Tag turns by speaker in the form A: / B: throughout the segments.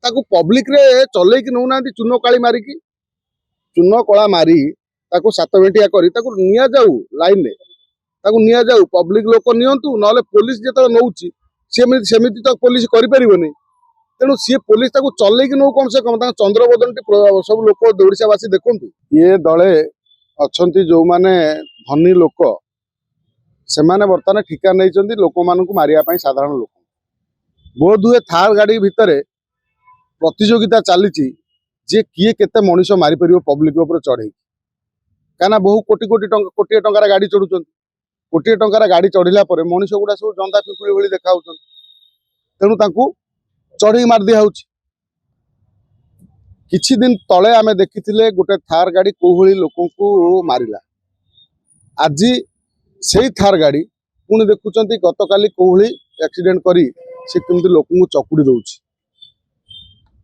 A: ताकू पब्लिक रे चले कि नौ ना चून काली मारिकी चून कला मारी ताकू 7 भेटिया करी ताकू निया जाऊ लाइन रे ताकू निया जाऊ पब्लिक लोक नियंतु नले पुलिस जेतो नउची सेमिति तो पुलिस करि परिबोनी तेणु सी पुलिस ताकू चले कि नौ कम से कम चंद्रबदन सब लोक ओडिशावासी देखंतु ये दले अछंती जो माने धनी लोक से माने वर्तमान ठिका नहीं लोक मानू मारिया साधारण लोक बोध हुए थार गाड़ी भितर प्रतियोगिता चली जे किए केते मनीष मारी परियो पब्लिक ऊपर चढ़े कहीं बहु कोटी कोटी कोटी टंकार गाड़ी चढ़ुं कोटी टंकार गाड़ी चढ़ला मनीष गुड़ा सब जंदा पिपुड़ी भली देखा तेणु तांकू चढ़ी मार दिया किछि दिन तले आमे देखिथिले गोटे थार गाड़ी कोहली लोक मारिला आज से थार गाड़ी पुणी देखुंत गत काली कोहली एक्सीडेंट करी से केमती लोक चकुड़ी दौची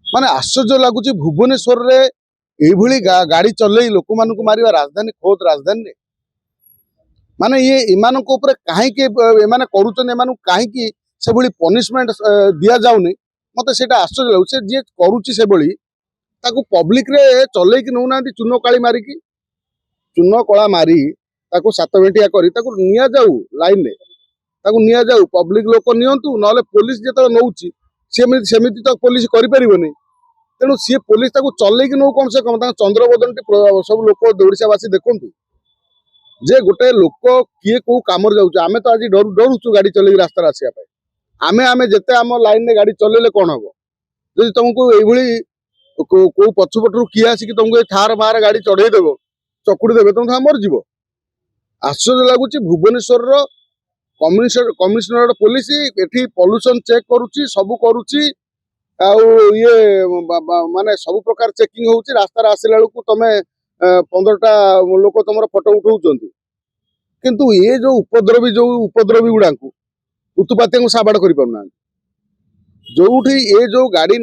A: माने आश्चर्य लगुच भुवनेश्वर रे एभली गाड़ी चलई लोक मानू मारिबा राजधानी खोद राजधानी माने ये इमान कहीं एमाने करूचन एमानू कहीं से भली पनिशमेंट दिया जाउनी मते सेटा आश्चर्य लगुच जे करूची से भली ताकू पब्लिक रे चले कि नौ ना चून काली मारिकी चून कला मारी ताकू 7 भेटिया करी ताकू निया जाऊ लाइन रे ताकू निया जाऊ पब्लिक लोक नियंतु नले पुलिस जेतो नउची सेमिति तो पुलिस करि परिबोनी तेणु सी पुलिस ताकू चले कि नौ कम से कम चंद्रबदन सब लोक ओडिशावासी देखंतु जे गोटे लोक किए को काम जाउछ आमे तो आज डरुचु गाड़ी चले रास्ता आसिया आमे आमे जेते आम लाइन रे गाड़ी चलेले कोन हबो जदि तुमको एभली को पछपटरू किए आसिक तुमको थार मार गाड़ी चढ़ई देव चकुड़ी देवे तुम मर जीव आश्चर्य लगुच भुवनेश्वर कमिशनरेट पुलिस एठी पॉल्यूशन चेक करुची सब करुची ये माने सब प्रकार चेकिंग होउची रास्ता रे आसिला बेलू तमे 15टा लोक तुम फोटो उठाउचंती किंतु ये जो उपद्रवी गुड़ा उत्पाती साबाड़ कर पारना जोठी ये जो गाड़ी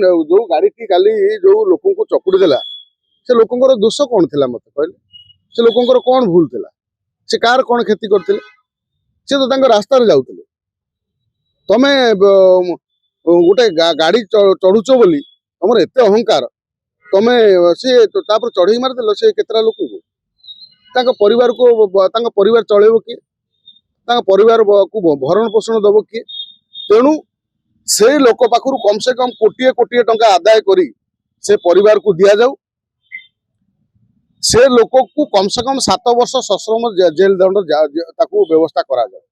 A: की काली जो लोक को चकुड़ी देला से लोकंकर दोष कौन थिला मते कहले से लोकंकर कौन भूल थिला से कार कौन क्षति करथिले से तो तांको रास्ता रे जाउथिले तमे गोटे गाड़ी चढ़ुचो बोली तमर एते अहंकार तमे से तापर चढ़ई मार देलो से केतरा लोक को तांको परिवार चलेबो कि तांको परिवार को भरण पोषण दबो कि तेणु से लोक पाखरु कम से कम कोटिए कोटिए टंका आदाय करी से परिवार को दिया जाऊ से लोक को कम से कम 7 वर्ष सश्रम जेल दंड ताकू व्यवस्था करा जाए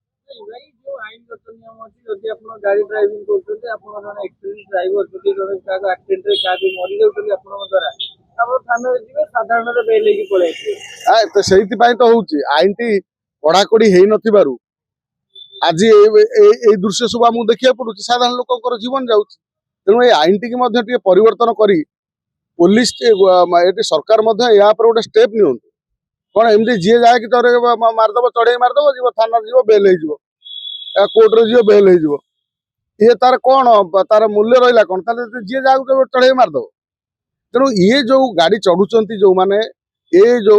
B: जो आईनगत नियम अछि जदि आपण गाड़ी ड्राइविंग करते आपण जने एक्सपीरियंस ड्राइवर जदि जने का एक्सीडेंट रे का भी मरि जाउतली आपण द्वारा आपण थाने रे जिवे साधारण रे बेल लेकी पळे
A: आ तो सेहिति पई तो होउची आईन टी कड़ा कड़ी हेई नथिबारु आज ए दृश्य सब आमको देखिया पड़ुची साधारण लोकंकर जीवन जाउची तेणु ए आईन टी के परिवर्तन करी पुलिस ये सरकार या पर गोटे स्टेप नि कौन एमती जी जाए कि तोरे मारदेव चढ़ई मारदेव जीव थाना जीव बेल हो कोर्ट रे जीव बेल हो ये तार कौन तार मूल्य रहा कौन जी जाए चढ़ई मारदेव तेणु ये जो गाड़ी चढ़ुंट जो मैंने ये जो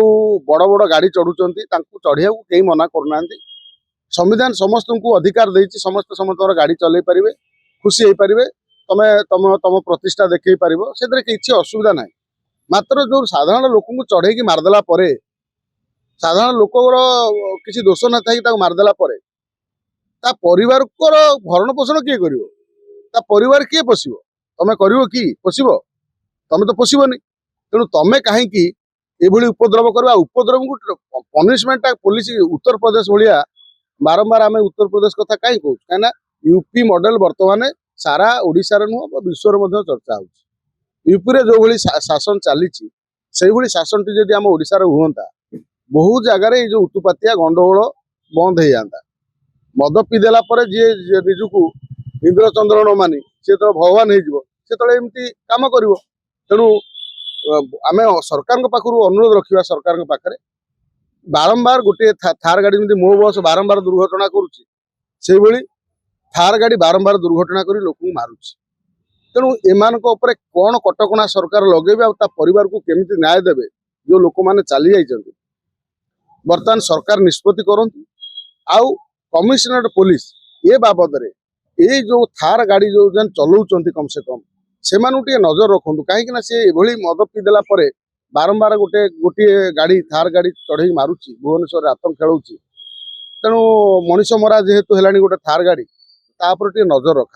A: बड़ बड़ गाड़ी चढ़ुंट चढ़िया कहीं मना करना संविधान समस्त को अधिकार देती समस्त समस्त गाड़ी चलई पारे खुशी हो पारे तमे तम तम प्रतिष्ठा देखई पार से किसी असुविधा ना मात्र जो साधारण लोक को चढ़ई मारदेला साधारण लोकर किसी दोष न था मारदेला परिवार भरण पोषण किए कर परिवार किए पोषिब तमें कर कि पोषिब तमें तो पोषबनी तेणु तमें कहीं उपद्रव कर उपद्रव को पनिशमेंट पुलिस उत्तर प्रदेश भाया बारंबार आम उत्तर प्रदेश कथा कहीं कहूँ कहीं यूपी मॉडल बर्तमान सारा ओडिशा नुह विश्व चर्चा हो यूपी रे जो भली शासन चली शासन टी जदि आम ओडिशा रे हुंता बहु जगार जो उत्पातिया गंडगोल बंद हो जाता मद पीदेला जी निजुक इंद्र चंद्र न मानी सी तो भगवान होमती कम कर तेणु आम सरकार पाखु अनुरोध रखा सरकार पाखे बारंबार गोटे थार गाड़ी मो बस बारंबार दुर्घटना करुँच थार गाड़ी बारंबार दुर्घटना कर लोक मारुच तेणु एमान कौन कटकणा सरकार लगे परिवार को केमिति न्याय देवे जो लोक मैंने चली जाइए बर्तमान सरकार निष्पत्ति करंतु आउ कमिशनरेट पुलिस ये बाबद रे ये जो थार गाड़ी जो चलाउछंती कम से कम ସେମାନଙ୍କୁ ଟିକେ ନଜର ରଖନ୍ତୁ କାହିଁକି ନା ସେ ଏଭଳି ମଦ ପିଇ ଦେଲା ପରେ ବାରମ୍ବାର ଗୋଟିଏ ଗାଡି ଥାର ଗାଡି ଚଢେଇ ମାରୁଛି ଭୁବନେଶ୍ୱରରେ ଆତଙ୍କ ଖେଳଉଛି ତେଣୁ ମଣିଷ ମରା ଯେହେତୁ ହେଲାଣି ଗୋଟେ ଥାର ଗାଡି ତା ଉପରେ ଟିକେ ନଜର ରଖାଯାଉ।